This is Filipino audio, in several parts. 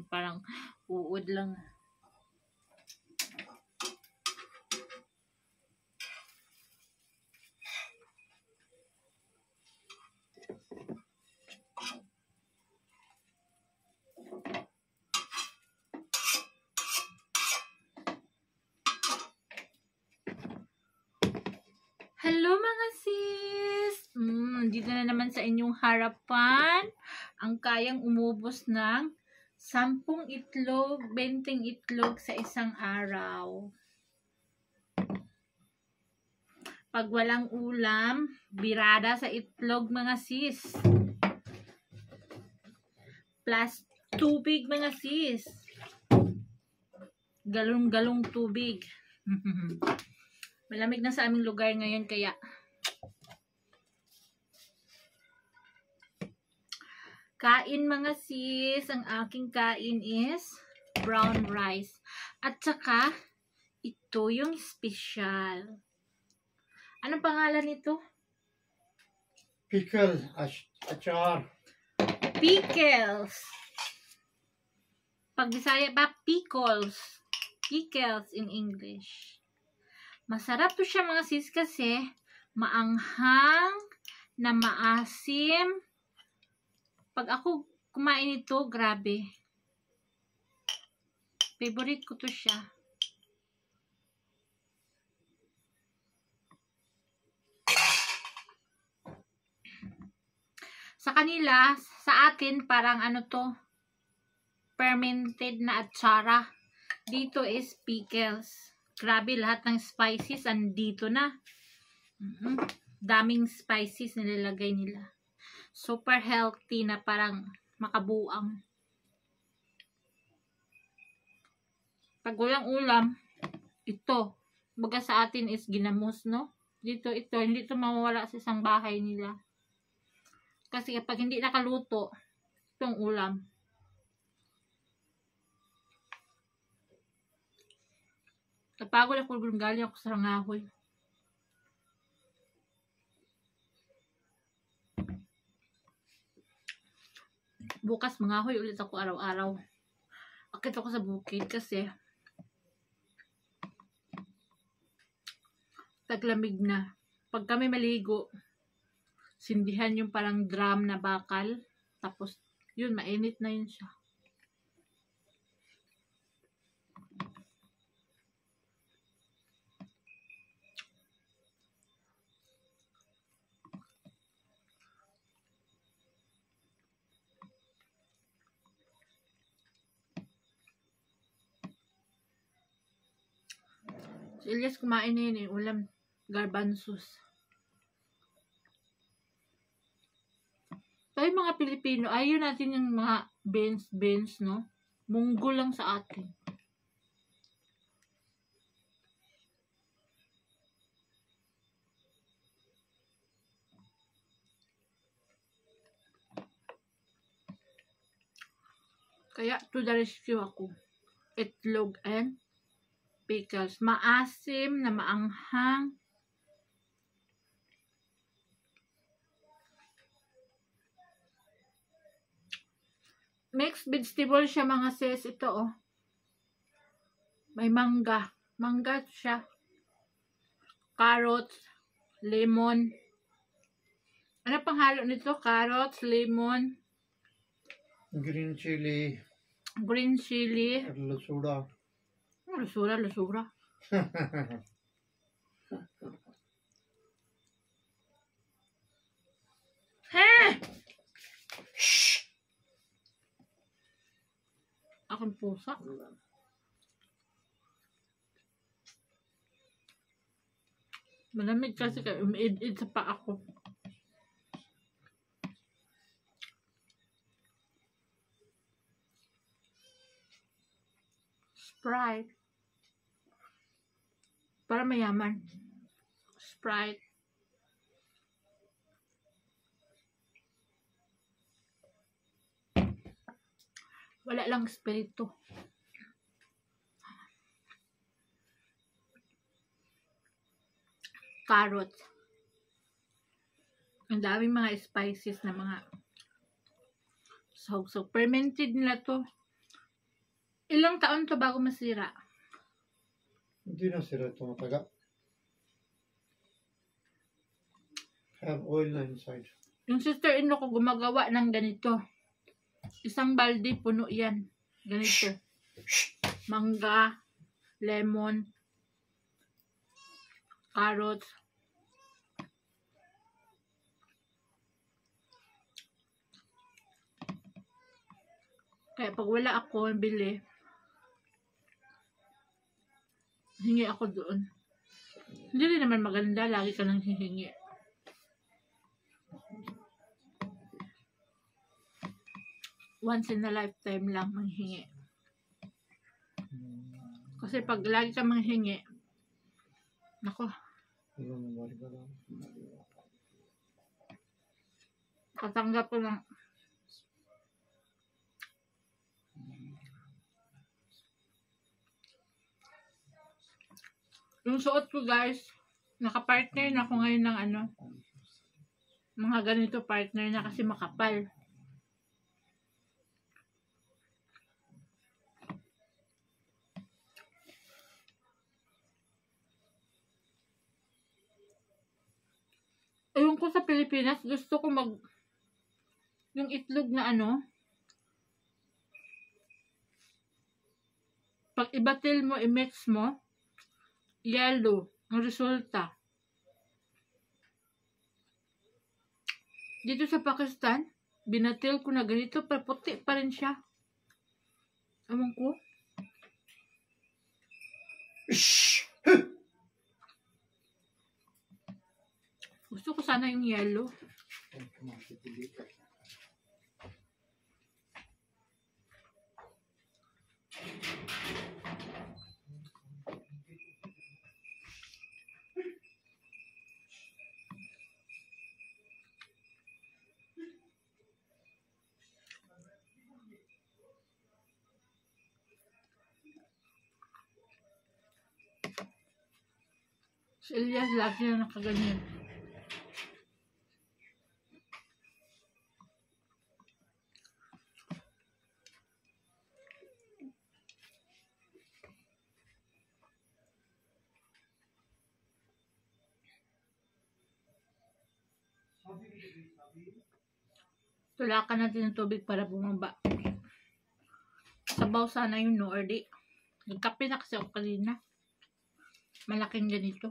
Parang uod lang. Hello mga sis! Dito na naman sa inyong harapan ang kayang umubos ng 10 itlog, 20 itlog sa isang araw. Pag walang ulam, birada sa itlog mga sis. Plus tubig mga sis. Galong-galong tubig. Malamig na sa aming lugar ngayon kaya kain mga sis. Ang aking kain is brown rice. At saka ito yung special. Anong pangalan nito? Pickle, achar. Pickles. Pag Bisaya ba, pickles. Pickles in English. Masarap to siya mga sis kasi maanghang na maasim. Pag ako kumain ito, grabe. Favorite ko to siya. Sa kanila, sa atin, parang ano to, fermented na atsara. Dito is pickles. Grabe, lahat ng spices andito na. Daming spices nilalagay nila. Super healthy na parang makabuang. Pag walang ulam, ito. Baga sa atin is ginamos, no? Dito, ito. Hindi ito mawawala sa isang bahay nila. Kasi kapag hindi nakaluto, itong ulam. Napagod ako kung galing ako sa rangahoy. Bukas mangahoy ulit ako araw-araw. Akit ako sa bukid kasi taglamig na. Pag kami maligo, sindihan yung parang drum na bakal. Tapos, yun, mainit na yun siya. Si Elias kumain na yun eh. Ulam garbanzos. Tayo mga Pilipino, ayaw natin yung mga beans, no? Munggo lang sa atin. Kaya to the rescue ako. Itlog and pickles. Maasim na maanghang. Mixed vegetable siya mga sis. Ito oh. May mangga. Mangga siya. Carrots. Lemon. Ano pang halo nito? Carrots, lemon. Green chili. Green chili. Lasura. Lusura. Heh! Shhh! Akong pusa. Malamig kasi kayo. Umiid-id sa pa ako. Sprite. Para mayaman. Sprite. Wala lang espiritu. Carrots. Ang daming mga spices na mga Sahog-sahog. Fermented nila to. Ilang taon to bago masira? Hindi na sira ito mataga. Have oil na inside. Yung sister-in-law ko gumagawa ng ganito. Isang balde, puno yan. Ganito. Mangga, lemon, carrots. Kaya pag wala ako, bili, hingi ako doon. Hindi rin naman maganda, lagi ka nang hihingi. Once in a lifetime lang manghingi. Kasi pag lagi ka manghingi, nako, katanggap ko lang. Yung suot ko guys, nakapartner na ako ngayon ng ano, mga ganito partner na kasi makapal. Ayun ko sa Pilipinas, gusto ko yung itlog na ano, pag ibatil mo, i-mix mo, yellow ang resulta. Dito sa Pakistan, binatil ko na ganito, pero puti pa rin siya. Ewan ko. Gusto ko sana yung yellow. Si Elias lagi na nakaganyan. Tulakan natin ng tubig para bumaba. Sabaw sana yung no or di. Nagkape na kasi ako kanina. Malaking ganito.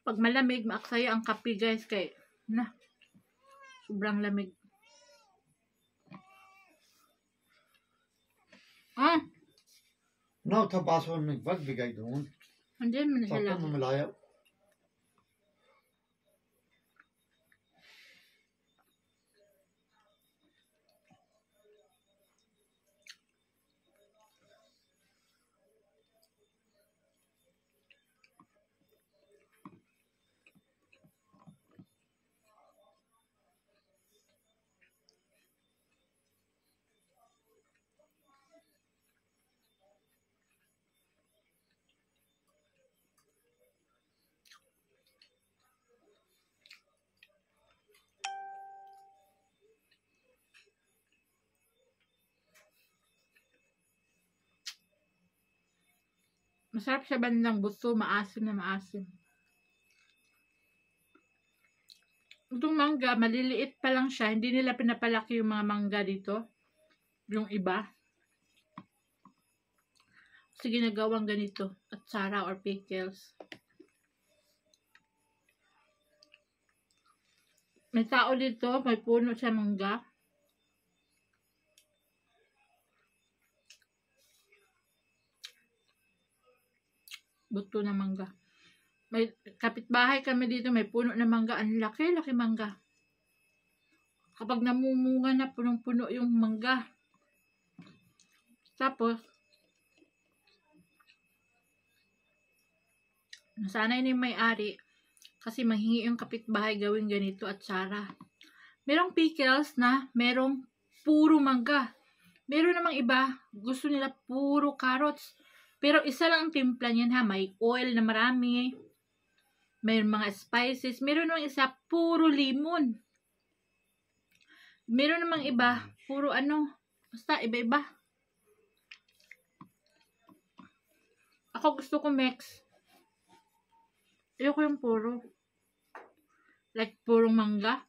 Pag malamig, maaksaya ang kape guys. Kaya, sobrang lamig. No, ta baso में बग भी गई Doon Hindi mo na सबको sila. मिलाया Masarap sa bandang buso, maasim na maasim. Itong mangga, maliliit pa lang siya. Hindi nila pinapalaki yung mga mangga dito. Yung iba. Kasi ginagawang ganito. Atsara or pickles. May tao dito, may puno siya mangga. Buto na mangga. May kapitbahay kami dito, may puno na mangga. Ang laki-laki mangga. Kapag namumunga na, punong-puno yung mangga. Tapos, nasanay na yung may-ari. Kasi mahingi yung kapitbahay gawin ganito at Sara. Merong pickles na merong puro mangga. Meron namang iba, gusto nila puro carrots. Pero isa lang ang timpla niyan ha. May oil na marami. May mga spices. Meron namang isa, puro limon. Meron namang iba, puro ano, basta iba-iba. Ako gusto ko mix. Ayoko yung puro. Like purong mangga.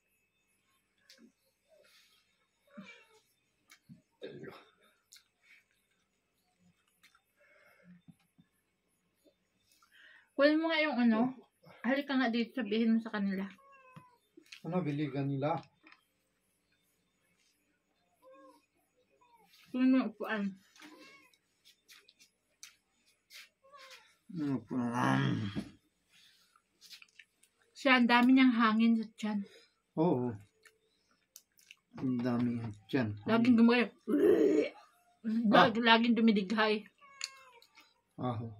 Kunin mo nga yung ano. Halika nga dito, sabihin mo sa kanila. Ano biligan nila? Kunin mo yung upuan. Siya, ang dami niyang hangin sa tiyan. Oo. Ang dami dyan. Laging gumagay. Laging dumidighay. Aho.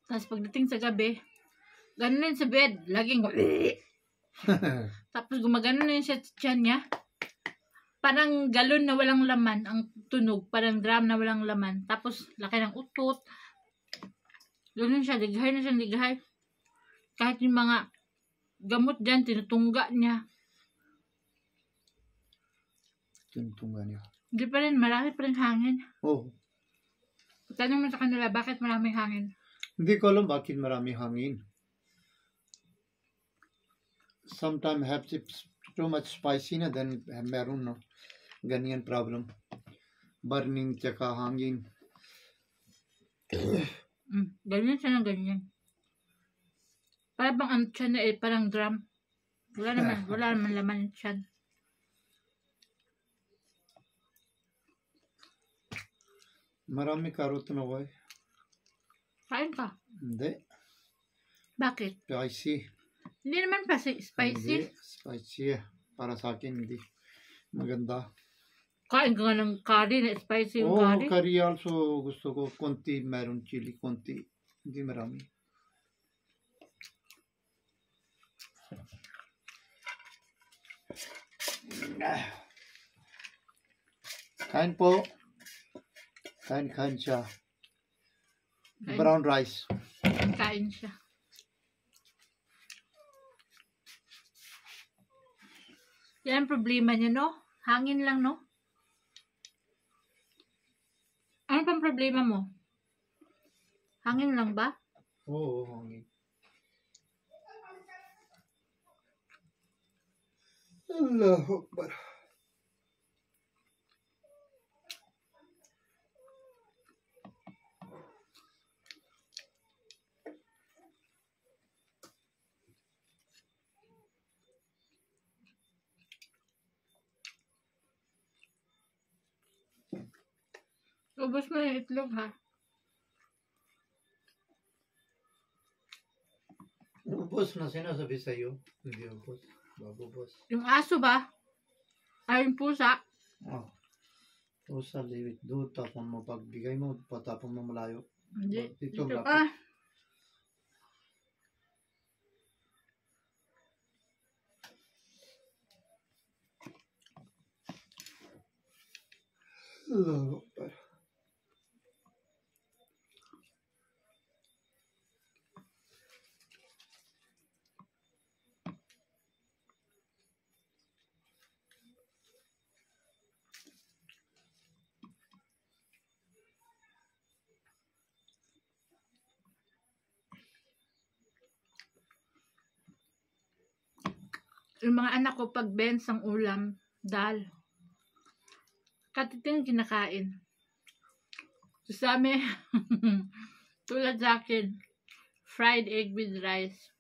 Tapos pagdating sa gabi, ganun na yun sa bed. Laging tapos gumagano na yun siya sa tiyan niya. Parang galon na walang laman ang tunog. Parang drum na walang laman. Tapos laki ng utot. Ganun siya. Lighay na siya, lighay. Kahit yung mga gamot dyan, tinutungga niya. Tuntungan niya. Hindi pa rin, marami pa rin hangin. Oo. Tanong mo sa kanila, bakit maraming hangin? Hindi ko alam bakit marami hangin. Sometimes have too much spicy na then meron no. Ganyan problem. Burning tsaka hangin. Ganyan siya ng ganyan. Para bang ang tiyan na parang drum. Wala naman laman yung tiyan. Marami karot na ko eh. Kain ka. Hindi. Bakit? Spicy. Hindi naman pa spicy. Hindi. Spicy. Para sa akin hindi. Maganda. Kain ka nga ng curry na spicy yung curry. Curry also gusto ko. Konti meron chili. Konti. Hindi marami. Kain po. Kain siya. Brown rice. Kain siya. Yan ang problema niya, no? Hangin lang, no? Ano pang problema mo? Hangin lang ba? Oo, hangin. Allahu Akbar. Ubus mo yung itlog, ha? Ubus na sinasabi sa'yo. Hindi ubus. Babubos. Yung aso ba? Ay, yung pusa. Oh. Pusa, liwit doon. Tapos mo pagbigay mo, patapon mo malayo. Hindi. Dito, Dito lapit. ka. Allahu Akbar. Yung mga anak ko, pag bens ang ulam, dal. Katiting kinakain. So, sa amin, tulad sa akin, fried egg with rice.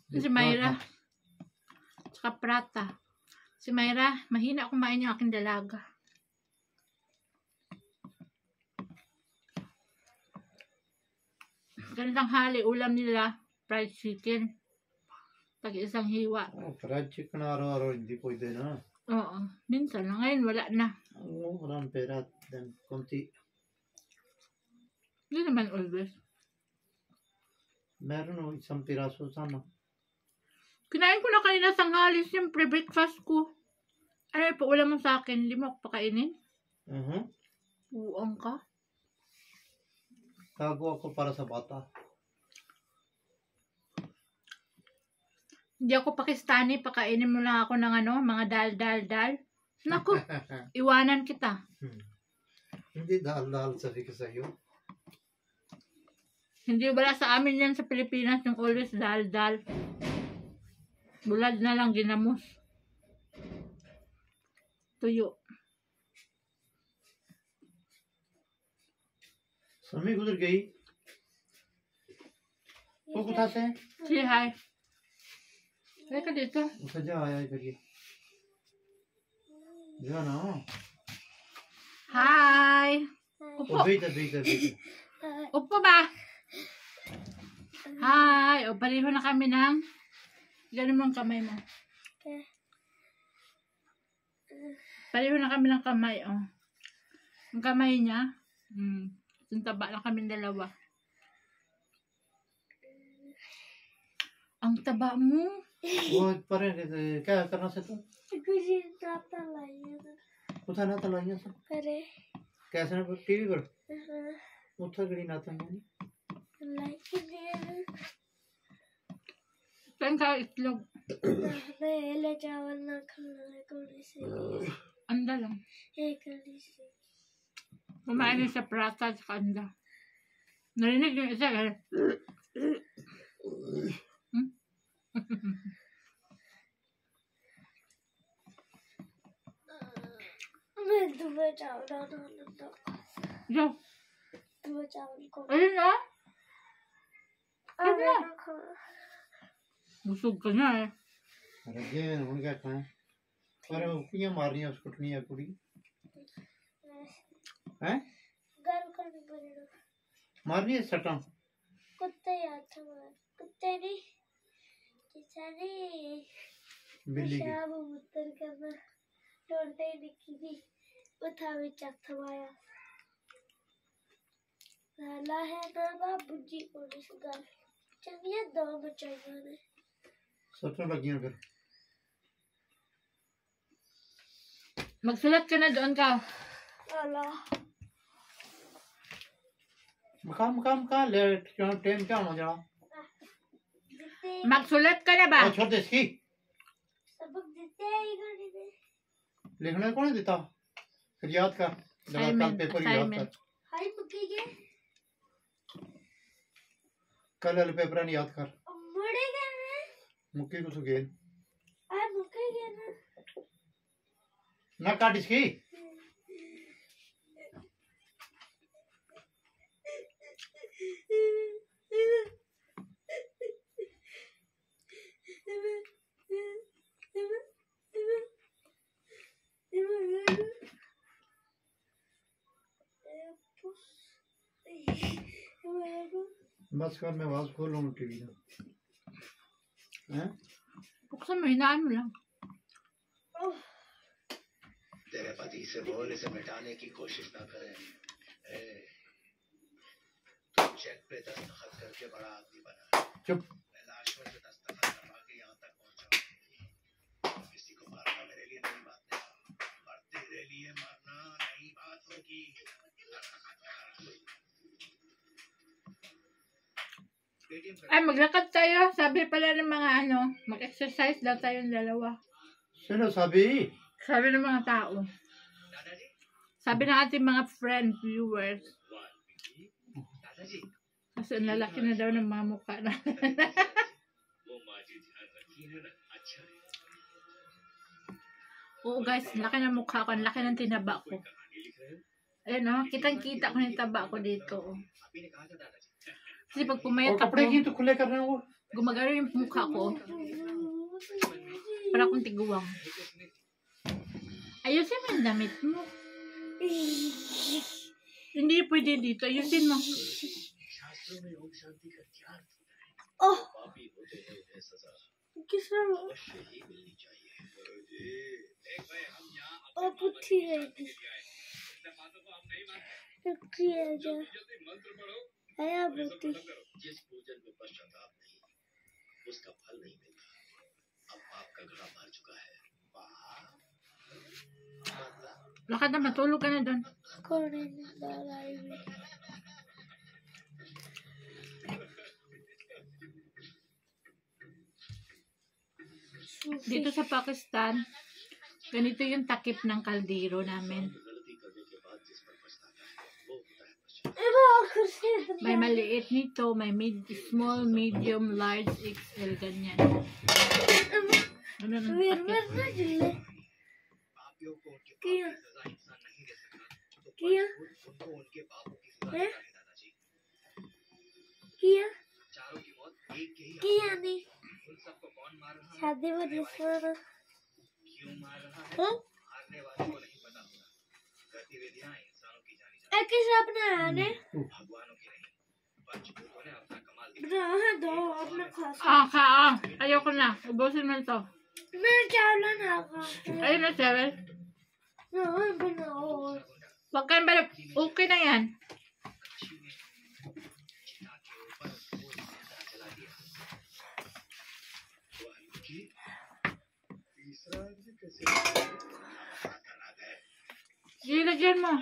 Si Mayra, tsaka prata. Si Mayra, mahina kumain yung aking dalaga. Ganitang hali, ulam nila, fried chicken. Tag-isang hiwa. Fried chicken araw-araw hindi pwede na. Oo, minsan na. Ngayon, wala na. Oo, walang pera. Then, konti. Hindi naman always. Meron o isang piraso sana. Kinain ko na kanina tanghali, siyempre breakfast ko. Ano pa ulam mo sa akin? Hindi mo ako pakainin? Uang ka? Tago ako para sa bata. Hindi ako Pakistani, pakainin mo lang ako ng ano, mga dal. Naku, iwanan kita. Hindi dal sabi ko sa'yo. Hindi wala sa amin yan sa Pilipinas yung always dal. Bulad na lang ginamos. Tuyo. समय गुजर गई वो कुथा से Say hi. Teka dito. उसे जा आया इधर ये जा ना Hi. ओ Upo. बेटा Upo ba? Hi. O, pareho na kami ng ganun mo ang kamay mo. Pareho na kami ng kamay, oh. Ang kamay niya, yung taba lang kami dalawa. Ang taba mo. वो पर क्या करना से तू कुथा ना तलाइया से कैसे ना टीवी पर उठा गड़ी ना तलाइया Saan ka itlog? चावल ना खाना है कौड़ी से Anda lang. कौड़ी से Kumain sa prata at kanda. Narinig yung isa. मैं दुबई चावल ना Yo. दुबई चावल को Ayun na. अरे ना खाना Busog ka na eh. अरे ये उन क्या खाए अरे वो कुड़ियाँ मारनी है उसको टनिया कुड़ी हैं घर करने पड़ेगा मारनी है सटा कुत्ते याद था मार कुत्ते नहीं किसानी बिल्ली की शाम उत्तर करना टोलते ही निकी भी उठा भी चक थमाया नाला है ना बाबू जी को निस्गार चलिए दो बचाइए ने सटा लगी हैं फिर Magsulat ka na doon ka. अल्लाह मकाम कहाँ ले टाइम क्या होना जरा जितने Magsulat ka na ba? और छोड़ दे इसकी सबक देते हैं इधर इधर लिखना कौन देता फिर याद कर दवा कल पेपर याद कर Assignment. हाय मुक्की के कल वाले पेपर नहीं याद कर मुड़े गए ना मुक्की को सुगेल हाय मुक्की के ना ना काट इसकी बस कर मैं आवाज खोल लूँ टीवी का हैं Buksan mo, hinaan mo lang. तेरे पति से बोल इसे मिटाने की कोशिश ना करे तुम चेक पे दस्तखत करके बड़ा आदमी बना चुप मैं लाश में से दस्तखत करवा के यहाँ तक पहुँचा किसी को मारना मेरे लिए नई बात नहीं पर तेरे लिए मरना नई बात होगी Ay, maglakad tayo. Sabi pala ng mga ano, mag-exercise daw tayong dalawa. सुनो सभी Sabi ng mga tao. दादाजी Sabi ng ating mga friend viewers. दादाजी Kasi ang lalaki na daw ng mga mukha na. वो माँ जी ध्यान रखी है ना अच्छा है Oo guys, laki ng mukha ko. Ang laki ng tinaba ko. कहानी लिख रहे हो Ayun o, kitang-kita ko yung taba ko dito. Oh. अभी ने कहा था दादाजी Kasi pag और pumayat कपड़े ako, की तो खुले कर रहे हैं वो gumagano yung mukha ko. Para akong tiguwang. Ayusin mo yung damit mo. Hindi pwede dito. Ayusin mo. शास्त्रों में ओम शांति का ज्ञान ओह पापी होते हैं उन्हें सजा किसने अवश्य ही मिलनी चाहिए देख भाई हम यहाँ ओ पुट्ठी है बातों को हम नहीं मानते पुट्ठी है जो जल्दी मंत्र पढ़ो आया पुट्ठी जिस पूजन में पश्चाताप नहीं उसका फल नहीं मिलता अब पाप का घड़ा भर चुका है पाप मतलब Lakad na, matulog ka na doon. कौन है दादाई में Dito sa Pakistan, ganito yung takip ng kaldero namin. May maliit nito, may small, medium, large, XL, ganyan. Ano nang takip? पापियों को उनके बाप किया की सजा इंसान नहीं दे सकता तो किया उनको उनके बापों की सजा हैं? देता है दादाजी। किया चारों की मौत एक के ही हाथ किया में नहीं है। उन सबको कौन मार रहा है? शादी में जिसमें क्यों मार रहा है? हाँ मारने वाले को नहीं पता होगा। गतिविधियां इंसानों की जानी जाती एक ही अपना है ने हैं, भगवानों की नहीं। पंचभूतों ने अपना कमाल दिखाया। बना है दो अपना खास Ayoko na. Ubusin mo ito. मैं चावल ना खा Ayun na, Cheryl. ना बनाओ Huwag kang balik. Okay na yan. Kashi में चिता के ऊपर वो जिंदा जला दिया। वाल्मीकि तीसरा आदमी कैसे करा गए? Sige, lagyan mo.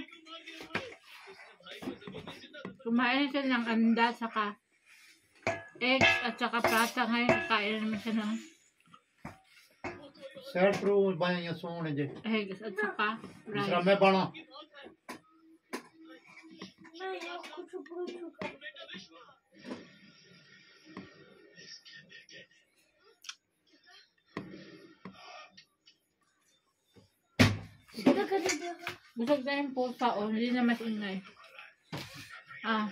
Kumain siya ng anda, saka eggs, at saka prata. Ngayon, kakain naman siya ng sad pro बाया सोने जे eggs, at saka दूसरा rice. मैं बाणा मैं ये कुछ पूछ चुका सीधा कर दे Busog na yung pusa, o. Hindi na mas ingay. Ah,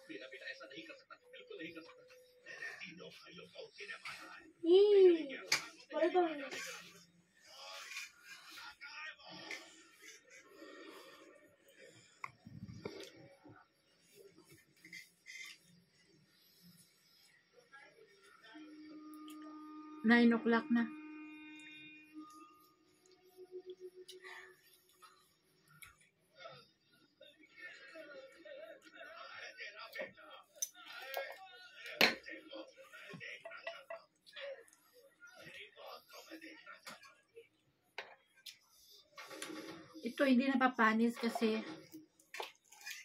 मेरा बेटा ऐसा नहीं कर सकता, बिल्कुल नहीं कर सकता। तीनों भाइयों को उसी ने मारा है। ये बड़े तो Nine o'clock na. Ito hindi napapanis kasi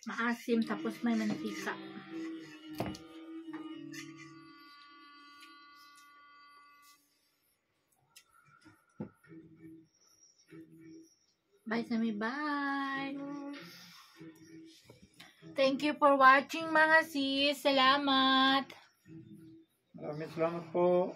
maasim tapos may mantika. Bye Sami, bye! Thank you for watching mga sis. Salamat! Maraming salamat po.